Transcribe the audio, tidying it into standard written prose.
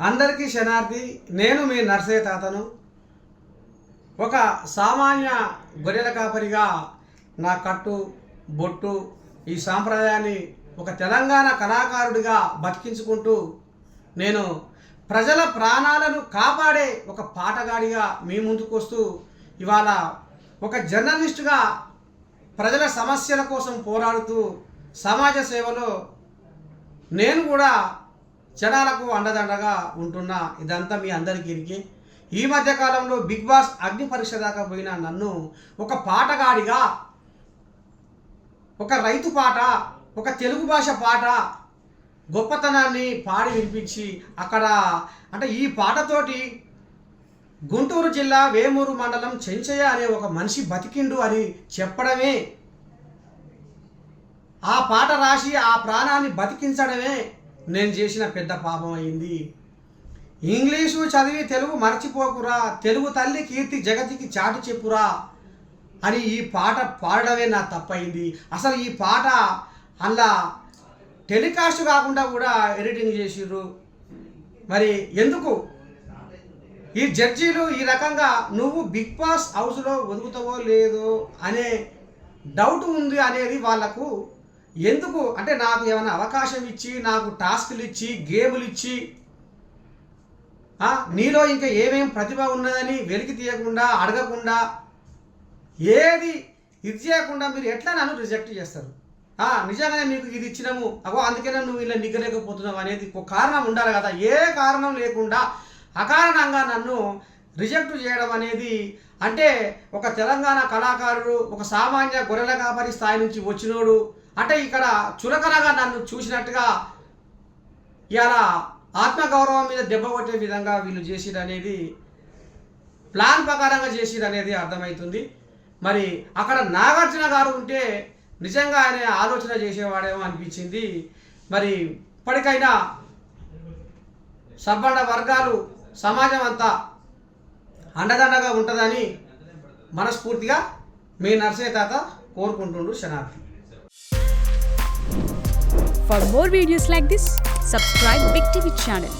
అందరికీ శనార్థి. నేను మీ నర్సయ్య తాతను. ఒక సామాన్య గొర్రెల కాపరిగా నా కట్టు బొట్టు ఈ సాంప్రదాయాన్ని ఒక తెలంగాణ కళాకారుడిగా బతికించుకుంటూ నేను ప్రజల ప్రాణాలను కాపాడే ఒక పాటగాడిగా మీ ముందుకు వస్తూ ఇవాళ ఒక జర్నలిస్టుగా ప్రజల సమస్యల కోసం పోరాడుతూ సమాజ సేవలో నేను కూడా జనాలకు అండదండగా ఉంటున్నా. ఇదంతా మీ అందరికీ ఇరికి. ఈ మధ్యకాలంలో బిగ్ బాస్ అగ్ని పరీక్ష దాకా పోయిన నన్ను ఒక పాటగాడిగా ఒక రైతు పాట, ఒక తెలుగు భాష పాట గొప్పతనాన్ని పాడి వినిపించి అక్కడ అంటే ఈ పాటతోటి గుంటూరు జిల్లా వేమూరు మండలం చెంచయ్య అనే ఒక మనిషి బతికిండు అని చెప్పడమే, ఆ పాట రాసి ఆ ప్రాణాన్ని బతికించడమే నేను చేసిన పెద్ద పాపం అయింది. ఇంగ్లీషు చదివి తెలుగు మరచిపోకురా, తెలుగు తల్లి కీర్తి జగతికి చాటు చెప్పురా అని ఈ పాట పాడడమే నా తప్పయింది. అసలు ఈ పాట అలా టెలికాస్ట్ కాకుండా కూడా ఎడిటింగ్ చేసిర్రు. మరి ఎందుకు ఈ జడ్జీలు ఈ రకంగా నువ్వు బిగ్ బాస్ హౌస్లో ఒదుగుతావో లేదో అనే డౌట్ ఉంది అనేది వాళ్ళకు ఎందుకు అంటే నాకు ఏమైనా అవకాశం ఇచ్చి, నాకు టాస్క్లు ఇచ్చి, గేములు ఇచ్చి, నీలో ఇంకా ఏమేం ప్రతిభ ఉన్నదని వెలికి తీయకుండా అడగకుండా ఏది ఇది చేయకుండా మీరు ఎట్లా నన్ను రిజెక్ట్ చేస్తారు? నిజంగానే మీకు ఇది ఇచ్చినాము అందుకనే నువ్వు ఇలా నిగ్గలేకపోతున్నావు అనేది ఒక కారణం ఉండాలి కదా. ఏ కారణం లేకుండా అకారణంగా నన్ను రిజెక్ట్ చేయడం అనేది అంటే ఒక తెలంగాణ కళాకారుడు, ఒక సామాన్య గొర్రెల కాపరి స్థాయి నుంచి వచ్చినోడు అంటే ఇక్కడ చులకనగా నన్ను చూసినట్టుగా ఇలా ఆత్మగౌరవం మీద దెబ్బ కొట్టే విధంగా వీళ్ళు చేసిరు అనేది ప్లాన్ ప్రకారంగా చేసిరు అనేది అర్థమవుతుంది. మరి అక్కడ నాగార్జున గారు ఉంటే నిజంగా ఆయన ఆలోచన చేసేవాడేమో అనిపించింది. మరి ఇప్పటికైనా సబ్బండ వర్గాలు సమాజం అంతా అండదండగా ఉంటుందని మనస్ఫూర్తిగా మీ నర్సయ్య తాత కోరుకుంటుండు. శనార్థి. For more videos like this, subscribe Big TV channel.